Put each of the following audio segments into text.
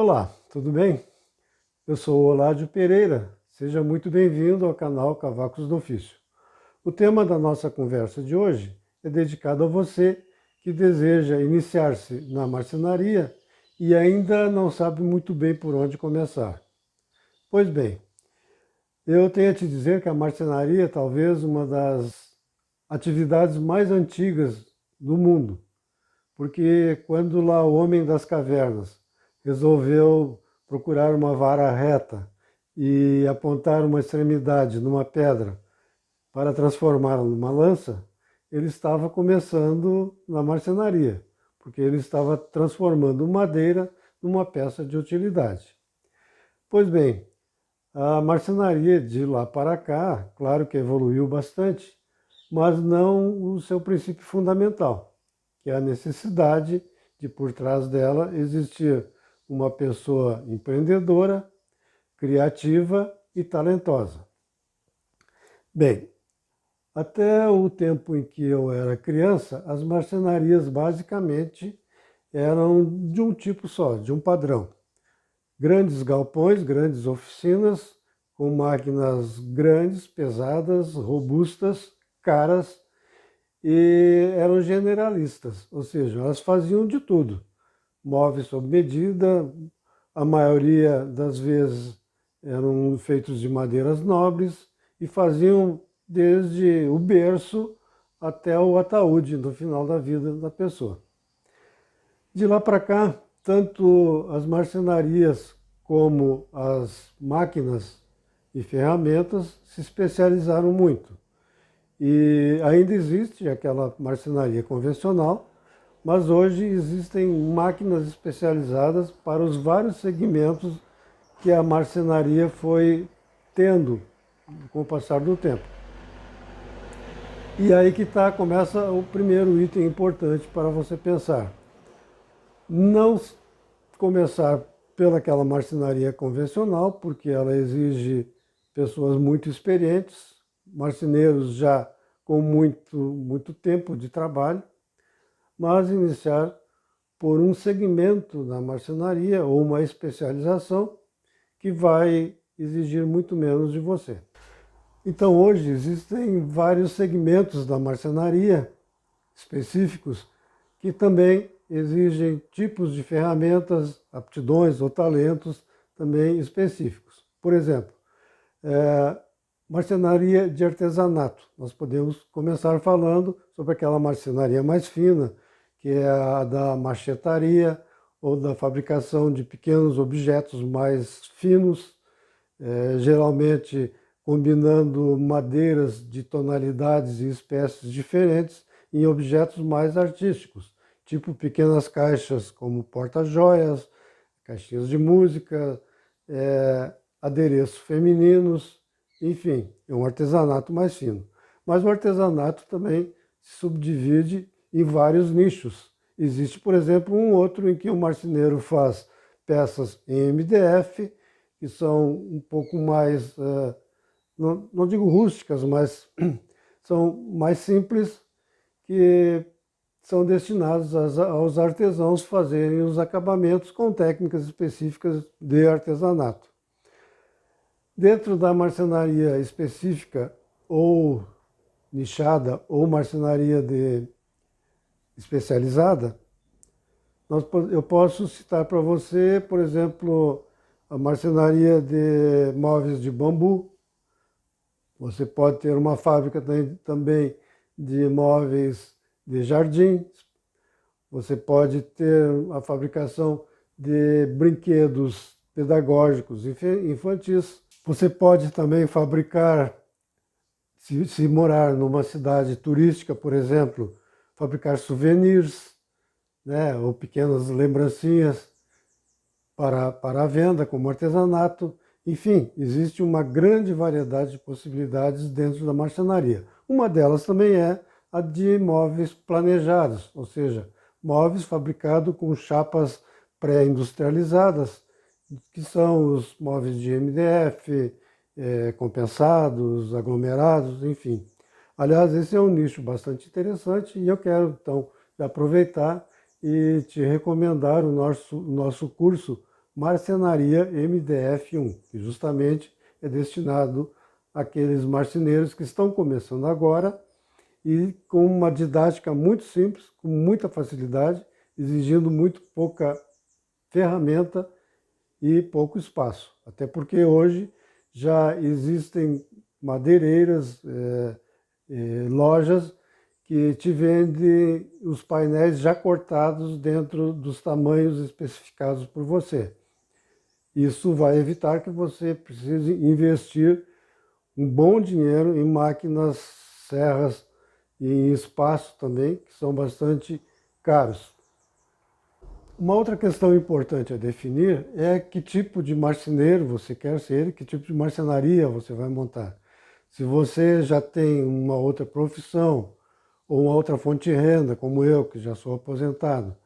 Olá, tudo bem? Eu sou o Oládio Pereira, seja muito bem-vindo ao canal Cavacos do Ofício. O tema da nossa conversa de hoje é dedicado a você que deseja iniciar-se na marcenaria e ainda não sabe muito bem por onde começar. Pois bem, eu tenho a te dizer que a marcenaria é talvez uma das atividades mais antigas do mundo, porque quando lá o homem das cavernas resolveu procurar uma vara reta e apontar uma extremidade numa pedra para transformá-la numa lança, ele estava começando na marcenaria, porque ele estava transformando madeira numa peça de utilidade. Pois bem, a marcenaria de lá para cá, claro que evoluiu bastante, mas não o seu princípio fundamental, que é a necessidade de, por trás dela, existir uma pessoa empreendedora, criativa e talentosa. Bem, até o tempo em que eu era criança, as marcenarias basicamente eram de um tipo só, de um padrão. Grandes galpões, grandes oficinas, com máquinas grandes, pesadas, robustas, caras, e eram generalistas, ou seja, elas faziam de tudo. Móveis sob medida, a maioria das vezes eram feitos de madeiras nobres e faziam desde o berço até o ataúde no final da vida da pessoa. De lá para cá, tanto as marcenarias como as máquinas e ferramentas se especializaram muito. E ainda existe aquela marcenaria convencional, mas hoje existem máquinas especializadas para os vários segmentos que a marcenaria foi tendo com o passar do tempo. E aí que começa o primeiro item importante para você pensar. Não começar pelaquela marcenaria convencional, porque ela exige pessoas muito experientes, marceneiros já com muito tempo de trabalho, mas iniciar por um segmento da marcenaria ou uma especialização que vai exigir muito menos de você. Então hoje existem vários segmentos da marcenaria específicos que também exigem tipos de ferramentas, aptidões ou talentos também específicos. Por exemplo, marcenaria de artesanato. Nós podemos começar falando sobre aquela marcenaria mais fina, que é a da machetaria ou da fabricação de pequenos objetos mais finos, geralmente combinando madeiras de tonalidades e espécies diferentes em objetos mais artísticos, tipo pequenas caixas como porta-joias, caixinhas de música, adereços femininos, enfim, é um artesanato mais fino. Mas o artesanato também se subdivide em vários nichos. Existe, por exemplo, um outro em que o marceneiro faz peças em MDF, que são um pouco mais, não digo rústicas, mas são mais simples, que são destinados aos artesãos fazerem os acabamentos com técnicas específicas de artesanato. Dentro da marcenaria específica ou nichada ou marcenaria especializada, eu posso citar para você, por exemplo, a marcenaria de móveis de bambu. Você pode ter uma fábrica também de móveis de jardim. Você pode ter a fabricação de brinquedos pedagógicos infantis. Você pode também fabricar, se morar numa cidade turística, por exemplo, fabricar souvenirs, né, ou pequenas lembrancinhas para a venda, como artesanato. Enfim, existe uma grande variedade de possibilidades dentro da marcenaria. Uma delas também é a de móveis planejados, ou seja, móveis fabricados com chapas pré-industrializadas, que são os móveis de MDF, compensados, aglomerados, enfim. Aliás, esse é um nicho bastante interessante e eu quero, então, aproveitar e te recomendar o nosso curso Marcenaria MDF1, que justamente é destinado àqueles marceneiros que estão começando agora e com uma didática muito simples, com muita facilidade, exigindo muito pouca ferramenta e pouco espaço. Até porque hoje já existem madeireiras, lojas que te vendem os painéis já cortados dentro dos tamanhos especificados por você. Isso vai evitar que você precise investir um bom dinheiro em máquinas, serras e em espaço também, que são bastante caros. Uma outra questão importante a definir é que tipo de marceneiro você quer ser e que tipo de marcenaria você vai montar. Se você já tem uma outra profissão ou uma outra fonte de renda, como eu, que já sou aposentado,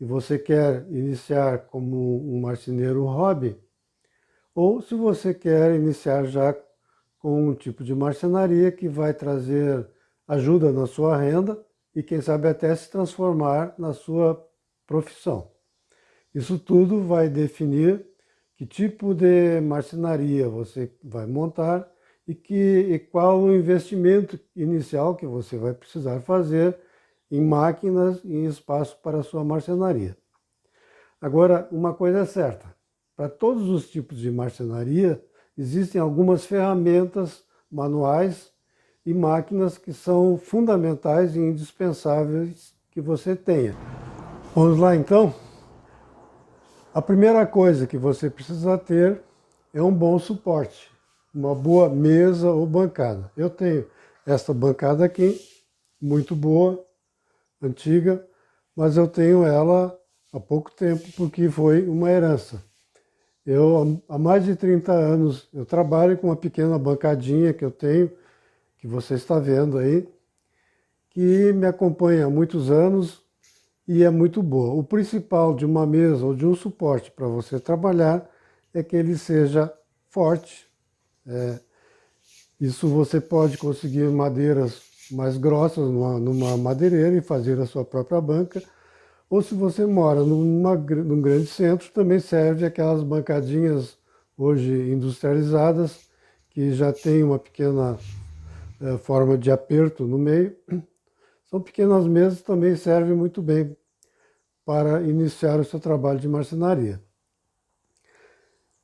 e você quer iniciar como um marceneiro hobby, ou se você quer iniciar já com um tipo de marcenaria que vai trazer ajuda na sua renda e quem sabe até se transformar na sua profissão. Isso tudo vai definir que tipo de marcenaria você vai montar e qual o investimento inicial que você vai precisar fazer em máquinas e em espaço para a sua marcenaria. Agora, uma coisa é certa, para todos os tipos de marcenaria existem algumas ferramentas manuais e máquinas que são fundamentais e indispensáveis que você tenha. Vamos lá então? A primeira coisa que você precisa ter é um bom suporte, uma boa mesa ou bancada. Eu tenho esta bancada aqui, muito boa, antiga, mas eu tenho ela há pouco tempo porque foi uma herança. Há mais de 30 anos, eu trabalho com uma pequena bancadinha que eu tenho, que você está vendo aí, que me acompanha há muitos anos e é muito boa. O principal de uma mesa ou de um suporte para você trabalhar é que ele seja forte. Isso você pode conseguir madeiras mais grossas numa madeireira e fazer a sua própria banca. Ou se você mora num grande centro, também serve aquelas bancadinhas hoje industrializadas, que já tem uma pequena forma de aperto no meio. São pequenas mesas, também servem muito bem para iniciar o seu trabalho de marcenaria.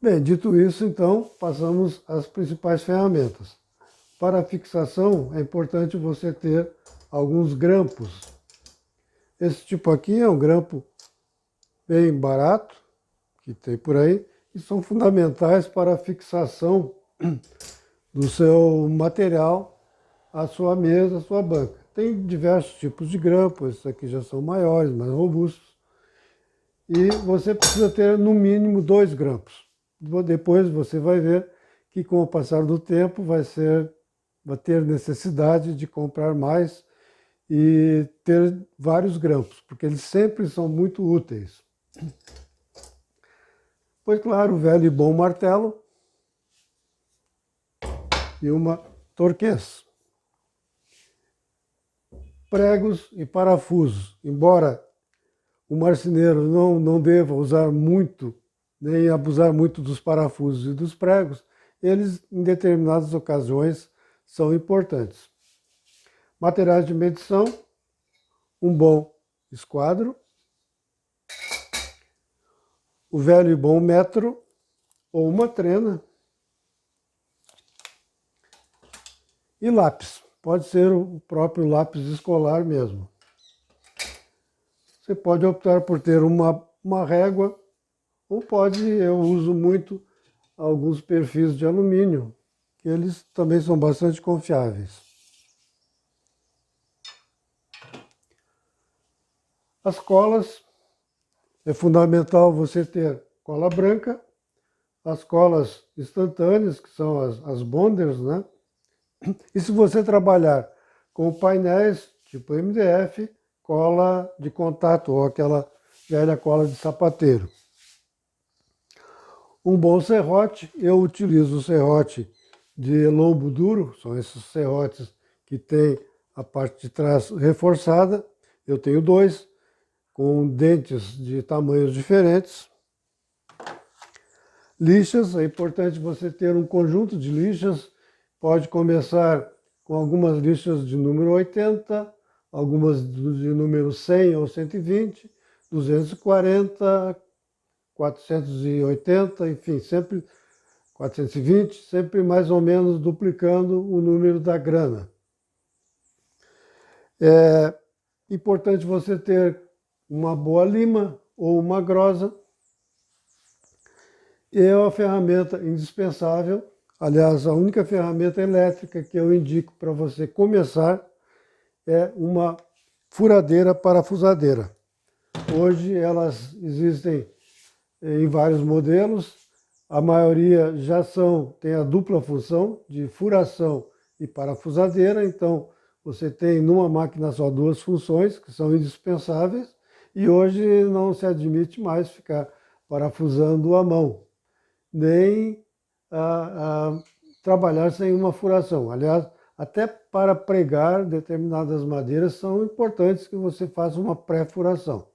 Bem, dito isso, então, passamos às principais ferramentas. Para a fixação, é importante você ter alguns grampos. Esse tipo aqui é um grampo bem barato, que tem por aí, e são fundamentais para a fixação do seu material à sua mesa, à sua banca. Tem diversos tipos de grampos, esses aqui já são maiores, mais robustos, e você precisa ter no mínimo 2 grampos. Depois você vai ver que com o passar do tempo vai ter necessidade de comprar mais e ter vários grampos, porque eles sempre são muito úteis. Pois claro, o velho e bom martelo e uma torquês. Pregos e parafusos. Embora o marceneiro não deva usar muito, nem abusar muito dos parafusos e dos pregos, eles em determinadas ocasiões são importantes. Materiais de medição, um bom esquadro, o velho e bom metro ou uma trena e lápis. Pode ser o próprio lápis escolar mesmo. Você pode optar por ter uma régua ou eu uso muito alguns perfis de alumínio, que eles também são bastante confiáveis. As colas, é fundamental você ter cola branca, as colas instantâneas, que são as bonders, né? E se você trabalhar com painéis tipo MDF, cola de contato ou aquela velha cola de sapateiro. Um bom serrote, eu utilizo o serrote de lombo duro, são esses serrotes que tem a parte de trás reforçada. Eu tenho 2, com dentes de tamanhos diferentes. Lixas, é importante você ter um conjunto de lixas, pode começar com algumas lixas de número 80, algumas de número 100 ou 120, 240, 480, enfim, sempre 420, sempre mais ou menos duplicando o número da grana. É importante você ter uma boa lima ou uma grosa. E é uma ferramenta indispensável, aliás, a única ferramenta elétrica que eu indico para você começar é uma furadeira parafusadeira. Hoje elas existem em vários modelos, a maioria já tem a dupla função de furação e parafusadeira, então você tem numa máquina só duas funções que são indispensáveis e hoje não se admite mais ficar parafusando à mão, nem trabalhar sem uma furação. Aliás, até para pregar determinadas madeiras são importantes que você faça uma pré-furação.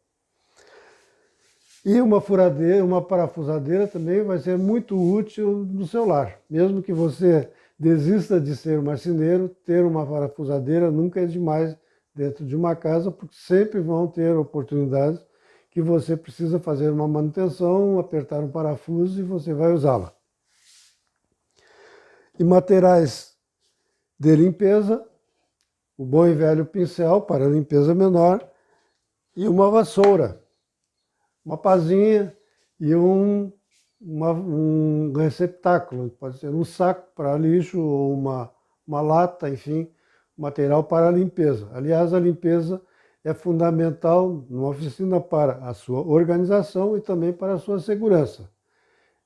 E uma furadeira, uma parafusadeira também vai ser muito útil no seu lar. Mesmo que você desista de ser marceneiro, ter uma parafusadeira nunca é demais dentro de uma casa, porque sempre vão ter oportunidades que você precisa fazer uma manutenção, apertar um parafuso e você vai usá-la. E materiais de limpeza, o bom e velho pincel para limpeza menor e uma vassoura, uma pazinha e um receptáculo, pode ser um saco para lixo ou uma lata, enfim, material para limpeza. Aliás, a limpeza é fundamental numa oficina para a sua organização e também para a sua segurança.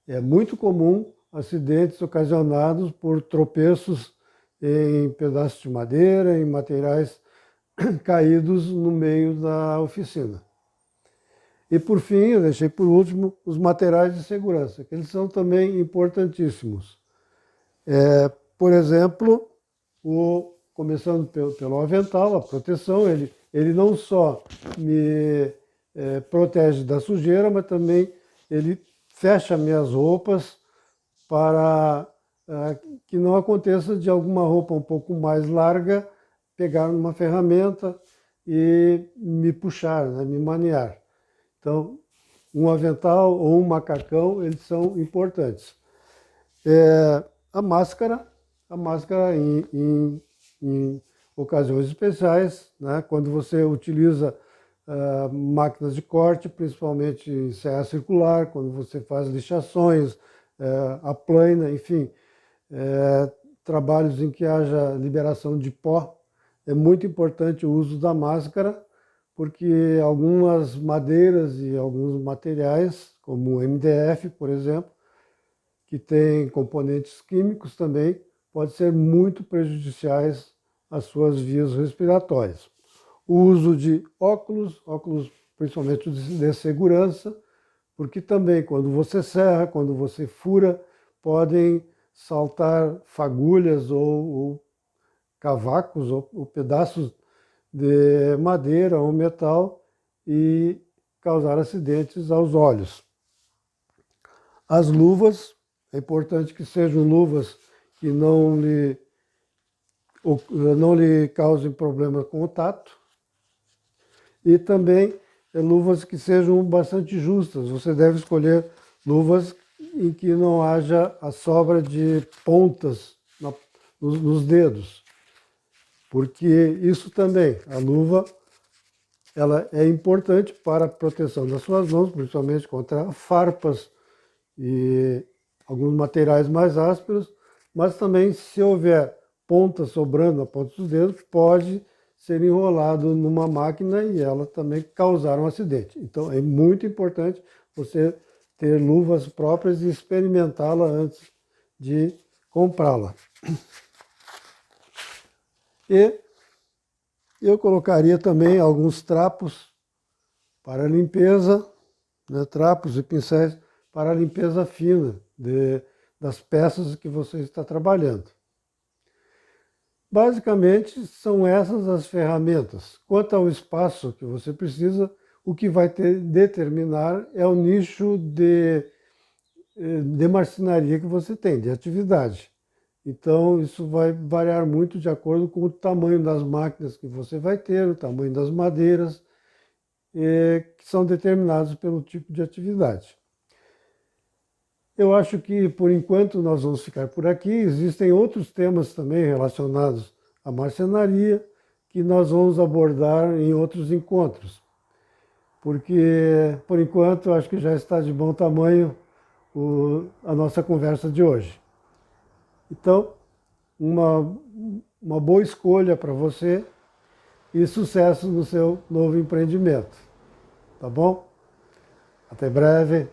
É muito comum acidentes ocasionados por tropeços em pedaços de madeira, em materiais caídos no meio da oficina. E por fim, eu deixei por último, os materiais de segurança, que eles são também importantíssimos. Por exemplo, começando pelo avental, a proteção, ele não só me protege da sujeira, mas também ele fecha minhas roupas para que não aconteça de alguma roupa um pouco mais larga pegar uma ferramenta e me puxar, né, me maniar. Então, um avental ou um macacão, eles são importantes. A máscara em ocasiões especiais, né, quando você utiliza máquinas de corte, principalmente em serra circular, quando você faz lixações, a plaina, enfim, trabalhos em que haja liberação de pó, é muito importante o uso da máscara, porque algumas madeiras e alguns materiais, como o MDF, por exemplo, que tem componentes químicos também, podem ser muito prejudiciais às suas vias respiratórias. O uso de óculos principalmente de segurança, porque também quando você serra, quando você fura, podem saltar fagulhas ou cavacos ou pedaços de madeira ou metal e causar acidentes aos olhos. As luvas, é importante que sejam luvas que não lhe causem problema com o tato, e também luvas que sejam bastante justas. Você deve escolher luvas em que não haja a sobra de pontas nos dedos, porque isso também, a luva, ela é importante para a proteção das suas mãos, principalmente contra farpas e alguns materiais mais ásperos, mas também se houver pontas sobrando na ponta dos dedos, pode ser enrolado numa máquina e ela também causar um acidente. Então é muito importante você ter luvas próprias e experimentá-la antes de comprá-la. E eu colocaria também alguns trapos para limpeza, né, trapos e pincéis para limpeza fina das peças que você está trabalhando. Basicamente, são essas as ferramentas. Quanto ao espaço que você precisa, o que vai determinar é o nicho de de marcenaria que você tem, de atividade. Então, isso vai variar muito de acordo com o tamanho das máquinas que você vai ter, o tamanho das madeiras, que são determinados pelo tipo de atividade. Eu acho que, por enquanto, nós vamos ficar por aqui. Existem outros temas também relacionados à marcenaria que nós vamos abordar em outros encontros, porque, por enquanto, acho que já está de bom tamanho a nossa conversa de hoje. Então, uma boa escolha para você e sucesso no seu novo empreendimento. Tá bom? Até breve.